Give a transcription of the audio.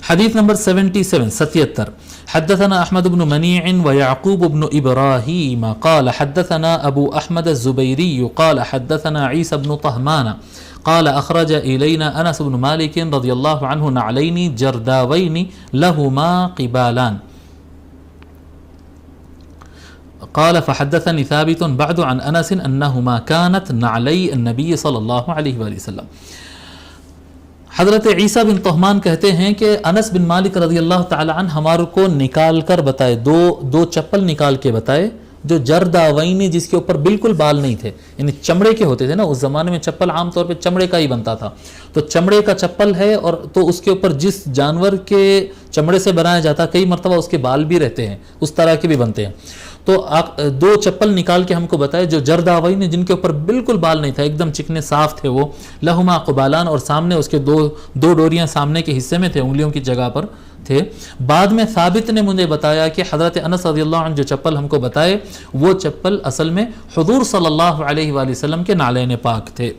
حدیث نمبر 77 حدثنا احمد بن منيع ويعقوب بن ابراهيم قال حدثنا ابو احمد الزبيري قال حدثنا عيسى بن طهمان قال اخرج الينا انس بن مالك رضي الله عنه نعلين جرداوين لهما قبالان قال فحدثني ثابت بعد عن انس انهما كانت نعلي النبي صلى الله عليه وآله وسلم. حضرت عیسیٰ بن طہمان کہتے ہیں کہ انس بن مالک رضی اللہ تعالی عنہ ہمارے کو نکال کر بتائے، دو چپل نکال کے بتائے جو جرداوینی، جس کے اوپر بالکل بال نہیں تھے، یعنی چمڑے کے ہوتے تھے نا اس زمانے میں، چپل عام طور پہ چمڑے کا ہی بنتا تھا، تو چمڑے کا چپل ہے، اور تو اس کے اوپر جس جانور کے چمڑے سے بنایا جاتا کئی مرتبہ اس کے بال بھی رہتے ہیں، اس طرح کے بھی بنتے ہیں، تو دو چپل نکال کے ہم کو بتائے جو جرداوین، جن کے اوپر بالکل بال نہیں تھا، ایک دم چکنے صاف تھے، وہ لہما قبالان، اور سامنے اس کے دو ڈوریاں سامنے کے حصے میں تھے، انگلیوں کی جگہ پر تھے. بعد میں ثابت نے مجھے بتایا کہ حضرت انس رضی اللہ عنہ جو چپل ہم کو بتائے وہ چپل اصل میں حضور صلی اللہ علیہ وآلہ وسلم کے نعلین پاک تھے.